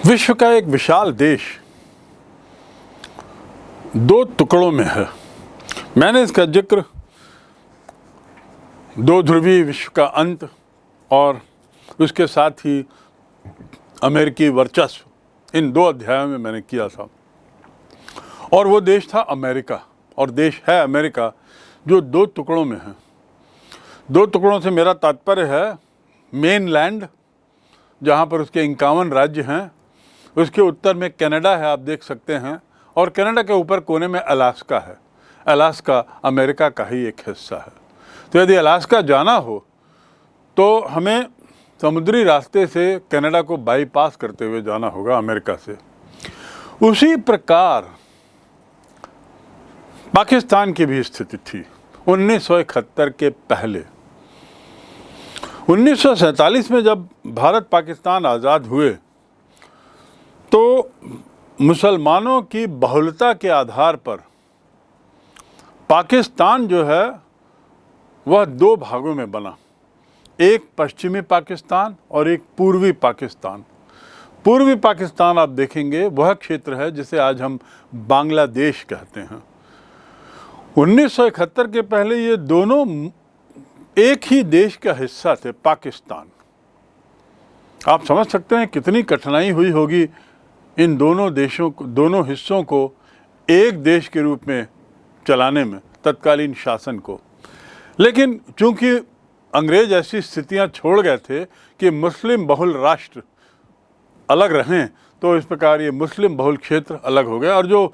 विश्व का एक विशाल देश दो टुकड़ों में है। मैंने इसका जिक्र दो ध्रुवीय विश्व का अंत और उसके साथ ही अमेरिकी वर्चस्व, इन दो अध्यायों में मैंने किया था। और वो देश था अमेरिका, और देश है अमेरिका जो दो टुकड़ों में है। दो टुकड़ों से मेरा तात्पर्य है मेनलैंड, जहाँ पर उसके 51 राज्य हैं, उसके उत्तर में कनाडा है, आप देख सकते हैं, और कनाडा के ऊपर कोने में अलास्का है। अलास्का अमेरिका का ही एक हिस्सा है। तो यदि अलास्का जाना हो तो हमें समुद्री रास्ते से कनाडा को बाईपास करते हुए जाना होगा अमेरिका से। उसी प्रकार पाकिस्तान की भी स्थिति थी 1971 के पहले। 1947 में जब भारत पाकिस्तान आज़ाद हुए तो मुसलमानों की बहुलता के आधार पर पाकिस्तान जो है वह दो भागों में बना, एक पश्चिमी पाकिस्तान और एक पूर्वी पाकिस्तान। पूर्वी पाकिस्तान आप देखेंगे वह क्षेत्र है जिसे आज हम बांग्लादेश कहते हैं। 1971 के पहले ये दोनों एक ही देश का हिस्सा थे, पाकिस्तान। आप समझ सकते हैं कितनी कठिनाई हुई होगी इन दोनों देशों को, दोनों हिस्सों को एक देश के रूप में चलाने में, तत्कालीन शासन को। लेकिन चूंकि अंग्रेज ऐसी स्थितियां छोड़ गए थे कि मुस्लिम बहुल राष्ट्र अलग रहें, तो इस प्रकार ये मुस्लिम बहुल क्षेत्र अलग हो गए। और जो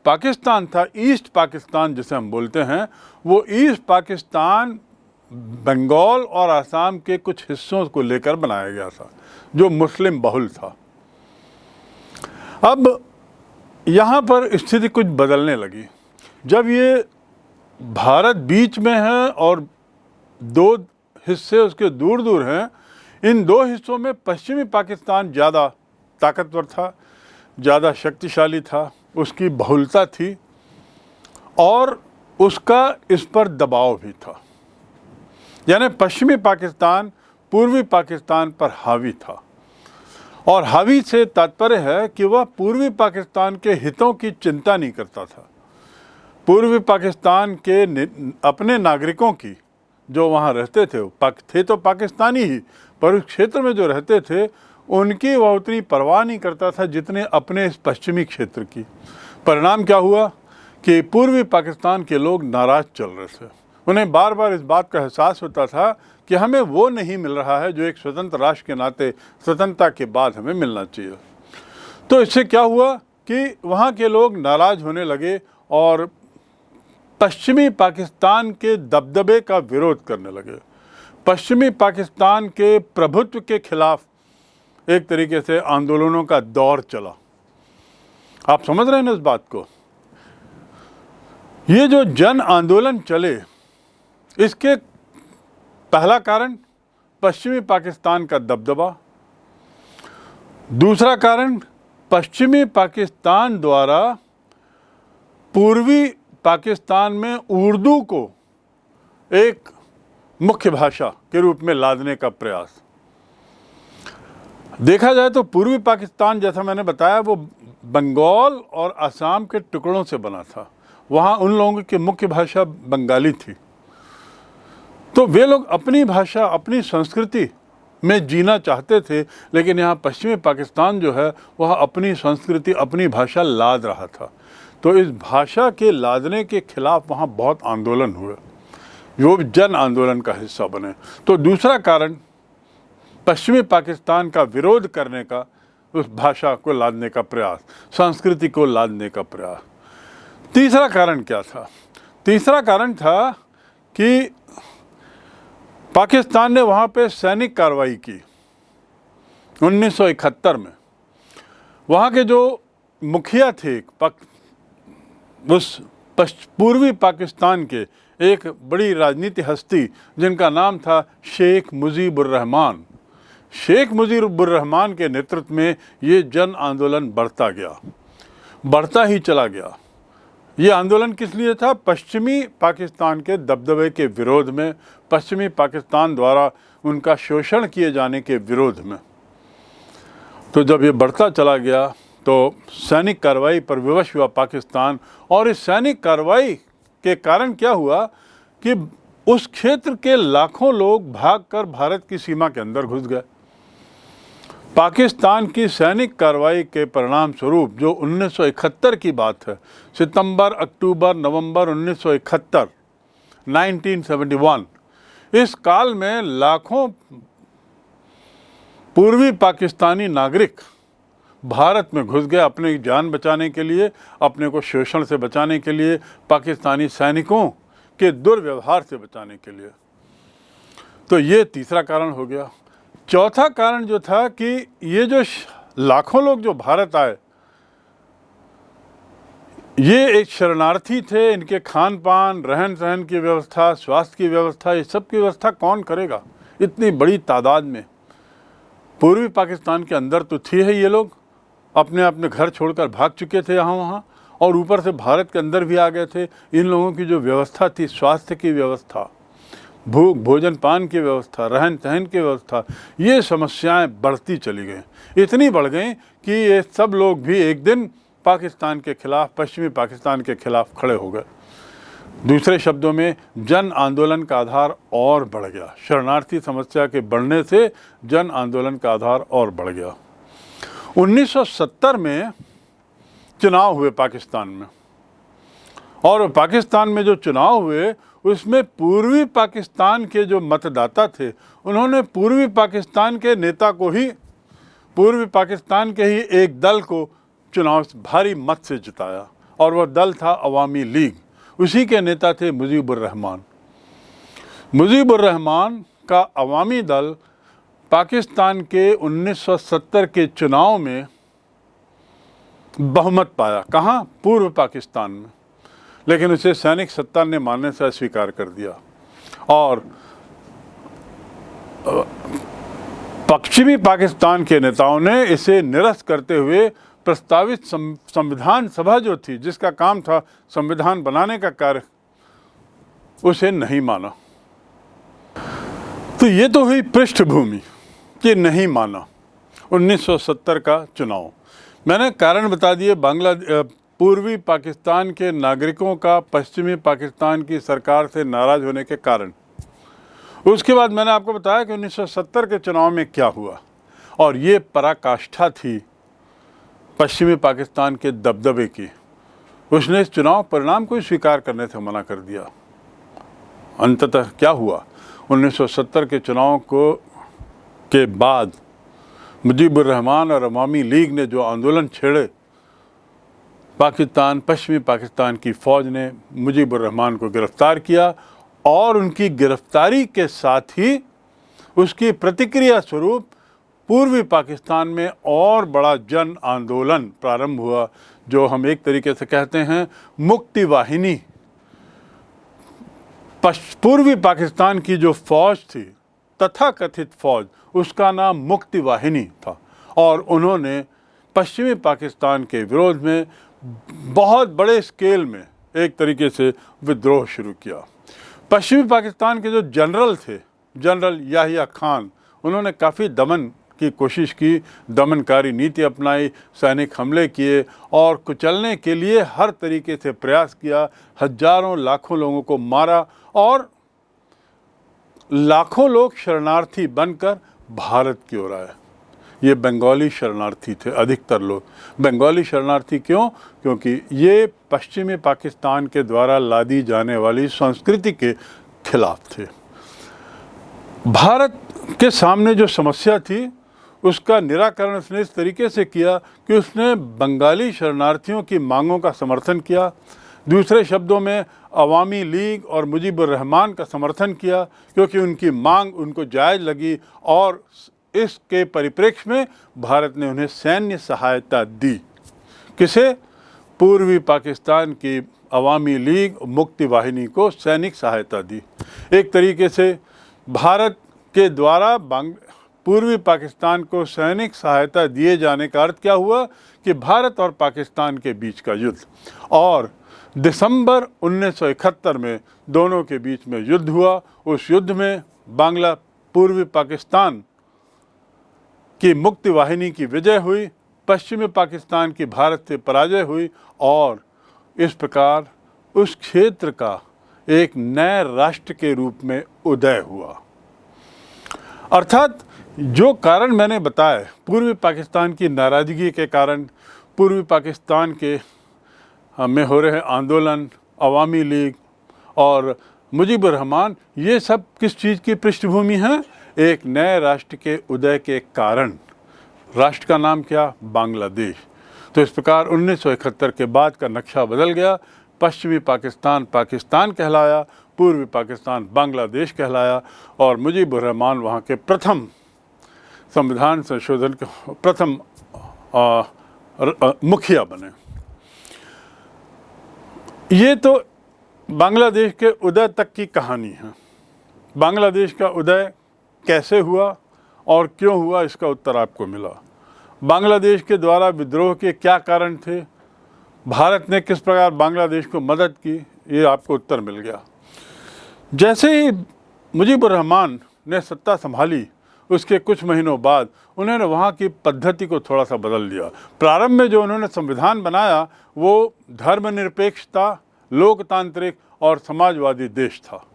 पाकिस्तान था, ईस्ट पाकिस्तान जिसे हम बोलते हैं, वो ईस्ट पाकिस्तान बंगाल और आसाम के कुछ हिस्सों को लेकर बनाया गया था, जो मुस्लिम बहुल था। अब यहाँ पर स्थिति कुछ बदलने लगी। जब ये भारत बीच में है और दो हिस्से उसके दूर दूर हैं, इन दो हिस्सों में पश्चिमी पाकिस्तान ज़्यादा ताकतवर था, ज़्यादा शक्तिशाली था, उसकी बहुलता थी और उसका इस पर दबाव भी था। यानी पश्चिमी पाकिस्तान पूर्वी पाकिस्तान पर हावी था। और हावी से तात्पर्य है कि वह पूर्वी पाकिस्तान के हितों की चिंता नहीं करता था। पूर्वी पाकिस्तान के अपने नागरिकों की, जो वहाँ रहते थे तो पाकिस्तानी ही, पर उस क्षेत्र में जो रहते थे उनकी वह उतनी परवाह नहीं करता था जितने अपने इस पश्चिमी क्षेत्र की। परिणाम क्या हुआ कि पूर्वी पाकिस्तान के लोग नाराज़ चल रहे थे। उन्हें बार बार इस बात का एहसास होता था कि हमें वो नहीं मिल रहा है जो एक स्वतंत्र राष्ट्र के नाते स्वतंत्रता के बाद हमें मिलना चाहिए। तो इससे क्या हुआ कि वहाँ के लोग नाराज़ होने लगे और पश्चिमी पाकिस्तान के दबदबे का विरोध करने लगे। पश्चिमी पाकिस्तान के प्रभुत्व के खिलाफ एक तरीके से आंदोलनों का दौर चला। आप समझ रहे हैं ना इस बात को? ये जो जन आंदोलन चले, इसके पहला कारण पश्चिमी पाकिस्तान का दबदबा, दूसरा कारण पश्चिमी पाकिस्तान द्वारा पूर्वी पाकिस्तान में उर्दू को एक मुख्य भाषा के रूप में लादने का प्रयास। देखा जाए तो पूर्वी पाकिस्तान, जैसा मैंने बताया, वो बंगाल और असम के टुकड़ों से बना था। वहाँ उन लोगों की मुख्य भाषा बंगाली थी। तो वे लोग अपनी भाषा, अपनी संस्कृति में जीना चाहते थे, लेकिन यहाँ पश्चिमी पाकिस्तान जो है वह अपनी संस्कृति, अपनी भाषा लाद रहा था। तो इस भाषा के लादने के खिलाफ वहाँ बहुत आंदोलन हुए, जो जन आंदोलन का हिस्सा बने। तो दूसरा कारण पश्चिमी पाकिस्तान का विरोध करने का, उस भाषा को लादने का प्रयास, संस्कृति को लादने का प्रयास। तीसरा कारण क्या था? तीसरा कारण था कि पाकिस्तान ने वहाँ पे सैनिक कार्रवाई की 1971 में। वहाँ के जो मुखिया थे उस पूर्वी पाकिस्तान के, एक बड़ी राजनीति हस्ती जिनका नाम था शेख मुजीबुर रहमान। शेख मुजीबुर रहमान के नेतृत्व में ये जन आंदोलन बढ़ता गया, बढ़ता ही चला गया। ये आंदोलन किस लिए था? पश्चिमी पाकिस्तान के दबदबे के विरोध में, पश्चिमी पाकिस्तान द्वारा उनका शोषण किए जाने के विरोध में। तो जब ये बढ़ता चला गया तो सैनिक कार्रवाई पर विवश हुआ पाकिस्तान, और इस सैनिक कार्रवाई के कारण क्या हुआ कि उस क्षेत्र के लाखों लोग भागकर भारत की सीमा के अंदर घुस गए। पाकिस्तान की सैनिक कार्रवाई के परिणाम स्वरूप, जो 1971 की बात है, सितंबर, अक्टूबर, नवंबर 1971, 1971, इस काल में लाखों पूर्वी पाकिस्तानी नागरिक भारत में घुस गए अपनी जान बचाने के लिए, अपने को शोषण से बचाने के लिए, पाकिस्तानी सैनिकों के दुर्व्यवहार से बचाने के लिए। तो ये तीसरा कारण हो गया। चौथा कारण जो था कि ये जो लाखों लोग जो भारत आए, ये एक शरणार्थी थे। इनके खान पान, रहन सहन की व्यवस्था, स्वास्थ्य की व्यवस्था, ये सब की व्यवस्था कौन करेगा इतनी बड़ी तादाद में? पूर्वी पाकिस्तान के अंदर तो थी है, ये लोग अपने अपने घर छोड़कर भाग चुके थे यहाँ वहाँ, और ऊपर से भारत के अंदर भी आ गए थे। इन लोगों की जो व्यवस्था थी, स्वास्थ्य की व्यवस्था, भोजन पान की व्यवस्था, रहन सहन की व्यवस्था, ये समस्याएं बढ़ती चली गईं। इतनी बढ़ गईं कि ये सब लोग भी एक दिन पाकिस्तान के खिलाफ, पश्चिमी पाकिस्तान के खिलाफ खड़े हो गए। दूसरे शब्दों में जन आंदोलन का आधार और बढ़ गया। शरणार्थी समस्या के बढ़ने से जन आंदोलन का आधार और बढ़ गया। 1970 में चुनाव हुए पाकिस्तान में, और पाकिस्तान में जो चुनाव हुए उसमें पूर्वी पाकिस्तान के जो मतदाता थे, उन्होंने पूर्वी पाकिस्तान के नेता को ही, पूर्वी पाकिस्तान के ही एक दल को चुनाव भारी मत से जिताया, और वह दल था अवामी लीग। उसी के नेता थे मुजीबुर रहमान। मुजीबुर रहमान का अवामी दल पाकिस्तान के 1970 के चुनाव में बहुमत पाया। कहाँ? पूर्व पाकिस्तान में। लेकिन उसे सैनिक सत्ता ने मानने से अस्वीकार कर दिया, और पश्चिमी पाकिस्तान के नेताओं ने इसे निरस्त करते हुए प्रस्तावित संविधान सभा जो थी, जिसका काम था संविधान बनाने का कार्य, उसे नहीं माना। तो ये तो हुई पृष्ठभूमि कि नहीं माना 1970 का चुनाव। मैंने कारण बता दिए पूर्वी पाकिस्तान के नागरिकों का पश्चिमी पाकिस्तान की सरकार से नाराज होने के कारण। उसके बाद मैंने आपको बताया कि 1970 के चुनाव में क्या हुआ, और ये पराकाष्ठा थी पश्चिमी पाकिस्तान के दबदबे की। उसने इस चुनाव परिणाम को स्वीकार करने से मना कर दिया। अंततः क्या हुआ? 1970 के चुनाव के बाद मुजीबुर रहमान और अवामी लीग ने जो आंदोलन छेड़े, पश्चिमी पाकिस्तान की फ़ौज ने मुजीबुर रहमान को गिरफ्तार किया, और उनकी गिरफ्तारी के साथ ही उसकी प्रतिक्रिया स्वरूप पूर्वी पाकिस्तान में और बड़ा जन आंदोलन प्रारंभ हुआ, जो हम एक तरीके से कहते हैं मुक्ति वाहिनी। पूर्वी पाकिस्तान की जो फ़ौज थी, तथाकथित फ़ौज, उसका नाम मुक्ति वाहिनी था, और उन्होंने पश्चिमी पाकिस्तान के विरोध में बहुत बड़े स्केल में एक तरीके से विद्रोह शुरू किया। पश्चिमी पाकिस्तान के जो जनरल थे, जनरल याहिया खान, उन्होंने काफ़ी दमन की कोशिश की, दमनकारी नीति अपनाई, सैनिक हमले किए और कुचलने के लिए हर तरीके से प्रयास किया। हजारों लाखों लोगों को मारा, और लाखों लोग शरणार्थी बनकर भारत की ओर आए। ये बंगाली शरणार्थी थे, अधिकतर लोग बंगाली शरणार्थी। क्यों? क्योंकि ये पश्चिमी पाकिस्तान के द्वारा लादी जाने वाली संस्कृति के खिलाफ थे। भारत के सामने जो समस्या थी, उसका निराकरण उसने इस तरीके से किया कि उसने बंगाली शरणार्थियों की मांगों का समर्थन किया। दूसरे शब्दों में अवामी लीग और मुजीबुर रहमान का समर्थन किया, क्योंकि उनकी मांग उनको जायज़ लगी, और इसके परिप्रेक्ष्य में भारत ने उन्हें सैन्य सहायता दी। किसे? पूर्वी पाकिस्तान की अवामी लीग मुक्ति वाहिनी को सैनिक सहायता दी। एक तरीके से भारत के द्वारा पूर्वी पाकिस्तान को सैनिक सहायता दिए जाने का अर्थ क्या हुआ कि भारत और पाकिस्तान के बीच का युद्ध, और दिसंबर 1971 में दोनों के बीच में युद्ध हुआ। उस युद्ध में पूर्वी पाकिस्तान की मुक्ति वाहिनी की विजय हुई, पश्चिमी पाकिस्तान की भारत से पराजय हुई और इस प्रकार उस क्षेत्र का एक नए राष्ट्र के रूप में उदय हुआ। अर्थात जो कारण मैंने बताए, पूर्वी पाकिस्तान की नाराज़गी के कारण, पूर्वी पाकिस्तान के में हो रहे आंदोलन, अवामी लीग और मुजीबुर रहमान, ये सब किस चीज़ की पृष्ठभूमि है? एक नए राष्ट्र के उदय के कारण। राष्ट्र का नाम क्या? बांग्लादेश। तो इस प्रकार 1971 के बाद का नक्शा बदल गया। पश्चिमी पाकिस्तान पाकिस्तान कहलाया, पूर्वी पाकिस्तान बांग्लादेश कहलाया और मुजीबुर रहमान वहाँ के प्रथम संविधान संशोधन के प्रथम मुखिया बने। ये तो बांग्लादेश के उदय तक की कहानी है। बांग्लादेश का उदय कैसे हुआ और क्यों हुआ, इसका उत्तर आपको मिला। बांग्लादेश के द्वारा विद्रोह के क्या कारण थे, भारत ने किस प्रकार बांग्लादेश को मदद की, ये आपको उत्तर मिल गया। जैसे ही मुजीबुर रहमान ने सत्ता संभाली, उसके कुछ महीनों बाद उन्होंने वहाँ की पद्धति को थोड़ा सा बदल दिया। प्रारंभ में जो उन्होंने संविधान बनाया वो धर्मनिरपेक्षता, लोकतांत्रिक और समाजवादी देश था,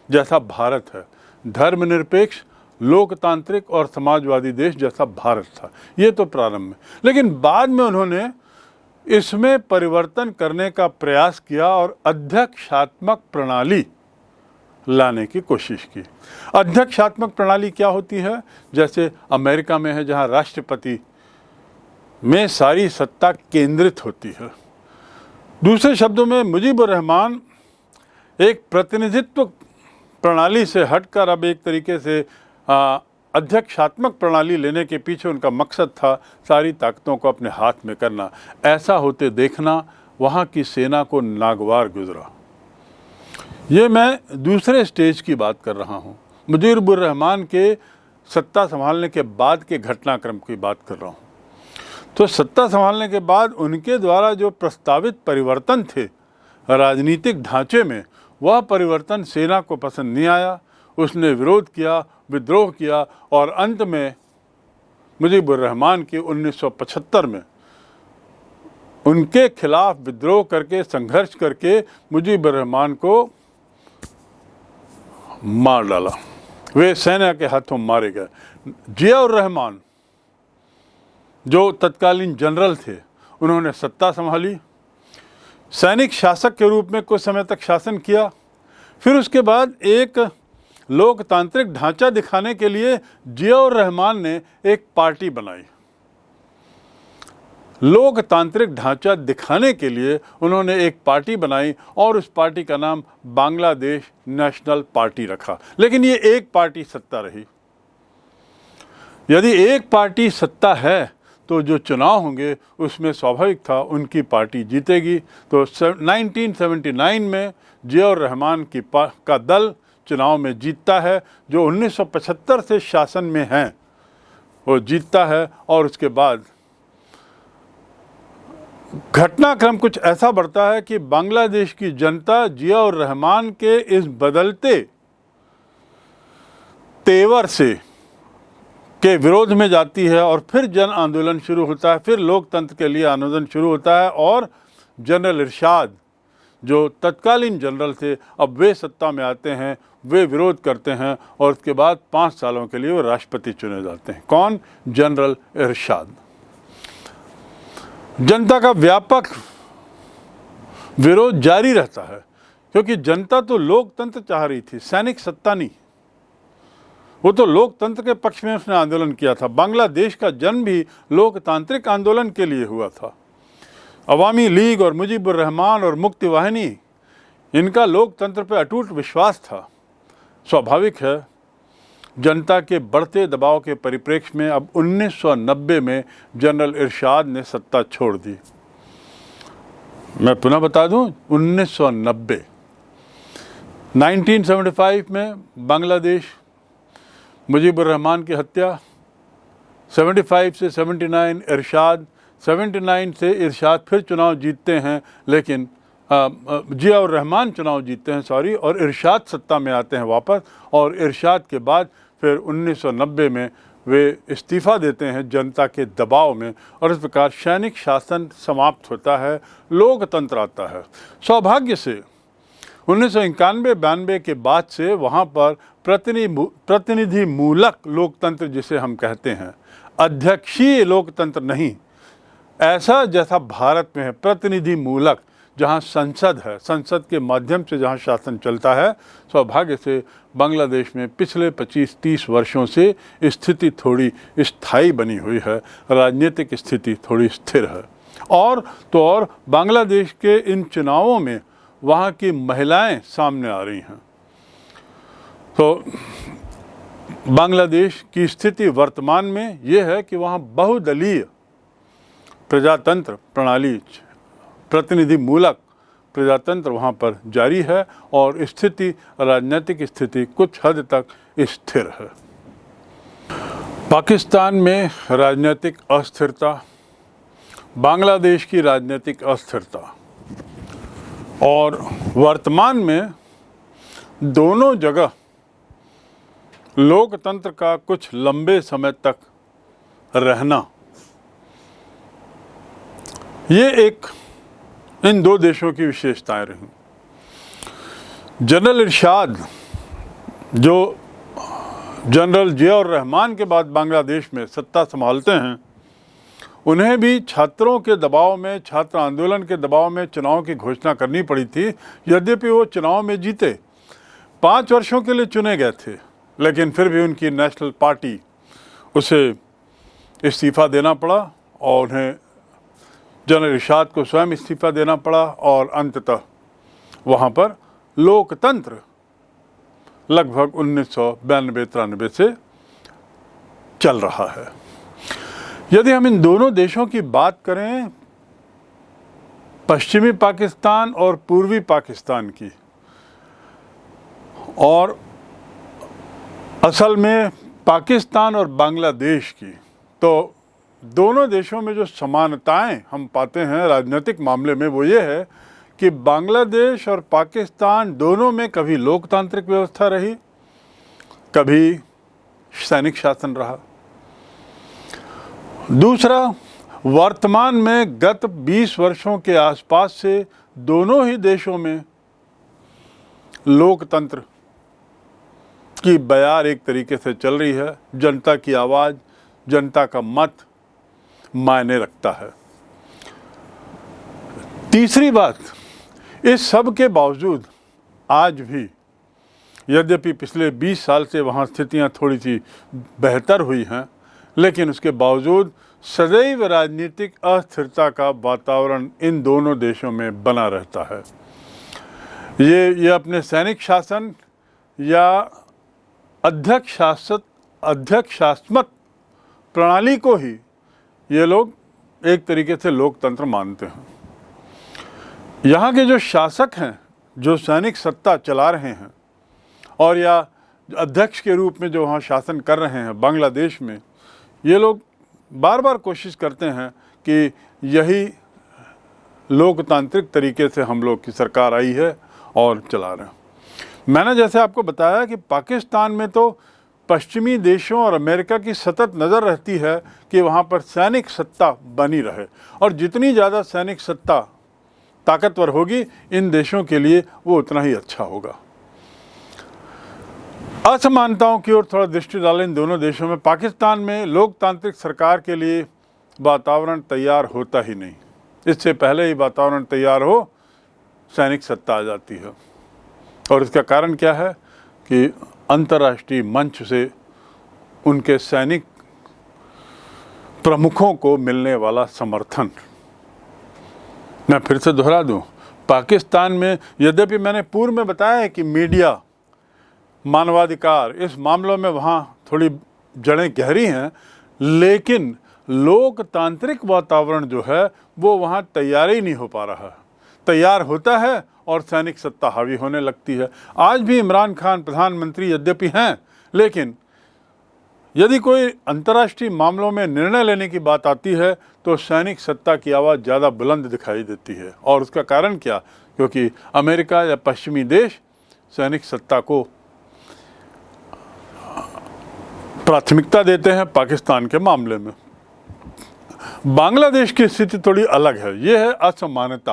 जैसा भारत है। धर्मनिरपेक्ष, लोकतांत्रिक और समाजवादी देश जैसा भारत था, ये तो प्रारंभ में। लेकिन बाद में उन्होंने इसमें परिवर्तन करने का प्रयास किया और अध्यक्षात्मक प्रणाली लाने की कोशिश की। अध्यक्षात्मक प्रणाली क्या होती है? जैसे अमेरिका में है, जहाँ राष्ट्रपति में सारी सत्ता केंद्रित होती है। दूसरे शब्दों में मुजीबुर रहमान एक प्रतिनिधित्व प्रणाली से हटकर अब एक तरीके से अध्यक्षात्मक प्रणाली लेने के पीछे उनका मकसद था सारी ताकतों को अपने हाथ में करना। ऐसा होते देखना वहाँ की सेना को नागवार गुजरा। ये मैं दूसरे स्टेज की बात कर रहा हूँ, मुजीबुर रहमान के सत्ता संभालने के बाद के घटनाक्रम की बात कर रहा हूँ। तो सत्ता संभालने के बाद उनके द्वारा जो प्रस्तावित परिवर्तन थे राजनीतिक ढांचे में, वह परिवर्तन सेना को पसंद नहीं आया। उसने विरोध किया, विद्रोह किया और अंत में मुजीबुर रहमान की 1975 में उनके खिलाफ विद्रोह करके, संघर्ष करके मुजीबुर रहमान को मार डाला। वे सेना के हाथों मारे गए। जियाउर रहमान जो तत्कालीन जनरल थे, उन्होंने सत्ता संभाली, सैनिक शासक के रूप में कुछ समय तक शासन किया। फिर उसके बाद एक लोकतांत्रिक ढांचा दिखाने के लिए जियाउर रहमान ने एक पार्टी बनाई। लोकतांत्रिक ढांचा दिखाने के लिए उन्होंने एक पार्टी बनाई और उस पार्टी का नाम बांग्लादेश नेशनल पार्टी रखा। लेकिन ये एक पार्टी सत्ता रही। यदि एक पार्टी सत्ता है तो जो चुनाव होंगे उसमें स्वाभाविक था उनकी पार्टी जीतेगी। तो 1979 में जियाउर रहमान का दल चुनाव में जीतता है। जो 1975 से शासन में हैं वो जीतता है और उसके बाद घटनाक्रम कुछ ऐसा बढ़ता है कि बांग्लादेश की जनता जियाउर रहमान के इस बदलते तेवर से के विरोध में जाती है और फिर जन आंदोलन शुरू होता है। फिर लोकतंत्र के लिए आंदोलन शुरू होता है और जनरल इरशाद जो तत्कालीन जनरल थे, अब वे सत्ता में आते हैं, वे विरोध करते हैं और उसके बाद 5 सालों के लिए वो राष्ट्रपति चुने जाते हैं। कौन? जनरल इरशाद। जनता का व्यापक विरोध जारी रहता है क्योंकि जनता तो लोकतंत्र चाह रही थी, सैनिक सत्ता नहीं। वो तो लोकतंत्र के पक्ष में उसने आंदोलन किया था। बांग्लादेश का जन्म भी लोकतांत्रिक आंदोलन के लिए हुआ था। अवामी लीग और मुजीबुर रहमान और मुक्ति वाहिनी, इनका लोकतंत्र पर अटूट विश्वास था। स्वाभाविक है जनता के बढ़ते दबाव के परिप्रेक्ष्य में अब 1990 में जनरल इरशाद ने सत्ता छोड़ दी। मैं पुनः बता दूं, 1975 में बांग्लादेश, मुजीबुर रहमान की हत्या, 75 से 79 इरशाद, 79 से इरशाद फिर चुनाव जीतते हैं, लेकिन जियाउर रहमान चुनाव जीतते हैं और इरशाद सत्ता में आते हैं वापस। और इरशाद के बाद फिर 1990 में वे इस्तीफ़ा देते हैं जनता के दबाव में, और इस प्रकार सैनिक शासन समाप्त होता है, लोकतंत्र आता है। सौभाग्य से 1991-92 के बाद से वहाँ पर प्रतिनिधि मूलक लोकतंत्र जिसे हम कहते हैं, अध्यक्षीय लोकतंत्र नहीं, ऐसा जैसा भारत में है प्रतिनिधि मूलक, जहाँ संसद है, संसद के माध्यम से जहाँ शासन चलता है, सौभाग्य से बांग्लादेश में पिछले 25-30 वर्षों से स्थिति थोड़ी स्थायी बनी हुई है, राजनीतिक स्थिति थोड़ी स्थिर है। और तो और बांग्लादेश के इन चुनावों में वहाँ की महिलाएं सामने आ रही हैं। तो बांग्लादेश की स्थिति वर्तमान में ये है कि वहाँ बहुदलीय प्रजातंत्र प्रणाली, प्रतिनिधि मूलक प्रजातंत्र वहाँ पर जारी है, और स्थिति, राजनीतिक स्थिति कुछ हद तक स्थिर है। पाकिस्तान में राजनीतिक अस्थिरता, बांग्लादेश की राजनीतिक अस्थिरता, और वर्तमान में दोनों जगह लोकतंत्र का कुछ लंबे समय तक रहना, ये एक इन दो देशों की विशेषताएं रहीं। जनरल इरशाद, जो जनरल जियाउर रहमान के बाद बांग्लादेश में सत्ता संभालते हैं, उन्हें भी छात्रों के दबाव में, छात्र आंदोलन के दबाव में चुनाव की घोषणा करनी पड़ी थी। यद्यपि वो चुनाव में जीते, 5 वर्षों के लिए चुने गए थे, लेकिन फिर भी उनकी नेशनल पार्टी उसे इस्तीफ़ा देना पड़ा, और उन्हें जनरल इरशाद को स्वयं इस्तीफ़ा देना पड़ा, और अंततः वहाँ पर लोकतंत्र लगभग 1992-93 से चल रहा है। यदि हम इन दोनों देशों की बात करें, पश्चिमी पाकिस्तान और पूर्वी पाकिस्तान की, और असल में पाकिस्तान और बांग्लादेश की, तो दोनों देशों में जो समानताएं हम पाते हैं राजनीतिक मामले में, वो ये है कि बांग्लादेश और पाकिस्तान दोनों में कभी लोकतांत्रिक व्यवस्था रही, कभी सैनिक शासन रहा। दूसरा, वर्तमान में गत 20 वर्षों के आसपास से दोनों ही देशों में लोकतंत्र की बयार एक तरीके से चल रही है। जनता की आवाज़, जनता का मत मायने रखता है। तीसरी बात, इस सब के बावजूद आज भी, यद्यपि पिछले 20 साल से वहाँ स्थितियाँ थोड़ी सी बेहतर हुई हैं, लेकिन उसके बावजूद सदैव राजनीतिक अस्थिरता का वातावरण इन दोनों देशों में बना रहता है। ये अपने सैनिक शासन या अध्यक्षात्मक प्रणाली को ही ये लोग एक तरीके से लोकतंत्र मानते हैं। यहाँ के जो शासक हैं, जो सैनिक सत्ता चला रहे हैं, और या अध्यक्ष के रूप में जो वहाँ शासन कर रहे हैं बांग्लादेश में, ये लोग बार बार कोशिश करते हैं कि यही लोकतांत्रिक तरीके से हम लोग की सरकार आई है और चला रहे हैं। मैंने जैसे आपको बताया कि पाकिस्तान में तो पश्चिमी देशों और अमेरिका की सतत नज़र रहती है कि वहाँ पर सैनिक सत्ता बनी रहे, और जितनी ज़्यादा सैनिक सत्ता ताकतवर होगी इन देशों के लिए वो उतना ही अच्छा होगा। असमानताओं की ओर थोड़ा दृष्टि डालें इन दोनों देशों में। पाकिस्तान में लोकतांत्रिक सरकार के लिए वातावरण तैयार होता ही नहीं, इससे पहले ही वातावरण तैयार हो सैनिक सत्ता आ जाती है। और इसका कारण क्या है कि अंतर्राष्ट्रीय मंच से उनके सैनिक प्रमुखों को मिलने वाला समर्थन। मैं फिर से दोहरा दूं, पाकिस्तान में यद्यपि मैंने पूर्व में बताया है कि मीडिया, मानवाधिकार, इस मामलों में वहाँ थोड़ी जड़ें गहरी हैं, लेकिन लोकतांत्रिक वातावरण जो है वो वहाँ तैयार ही नहीं हो पा रहा है। तैयार होता है और सैनिक सत्ता हावी होने लगती है। आज भी इमरान खान प्रधानमंत्री यद्यपि हैं, लेकिन यदि कोई अंतर्राष्ट्रीय मामलों में निर्णय लेने की बात आती है तो सैनिक सत्ता की आवाज़ ज़्यादा बुलंद दिखाई देती है। और उसका कारण क्या? क्योंकि अमेरिका या पश्चिमी देश सैनिक सत्ता को प्राथमिकता देते हैं पाकिस्तान के मामले में। बांग्लादेश की स्थिति थोड़ी अलग है। ये है असमानता,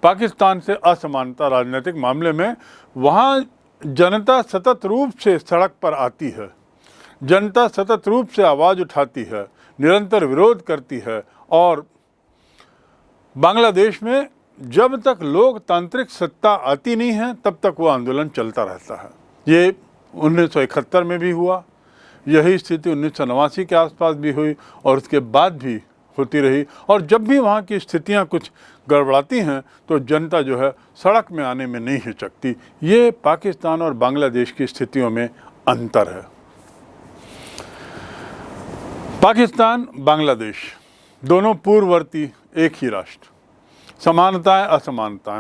पाकिस्तान से असमानता राजनीतिक मामले में। वहाँ जनता सतत रूप से सड़क पर आती है, जनता सतत रूप से आवाज़ उठाती है, निरंतर विरोध करती है। और बांग्लादेश में जब तक लोकतांत्रिक सत्ता आती नहीं है तब तक वो आंदोलन चलता रहता है। ये 1971 में भी हुआ, यही स्थिति 1989 के आसपास भी हुई और उसके बाद भी होती रही। और जब भी वहाँ की स्थितियाँ कुछ गड़बड़ाती हैं तो जनता जो है सड़क में आने में नहीं हिचकती। ये पाकिस्तान और बांग्लादेश की स्थितियों में अंतर है। पाकिस्तान बांग्लादेश दोनों पूर्ववर्ती एक ही राष्ट्र, समानताएं असमानताएं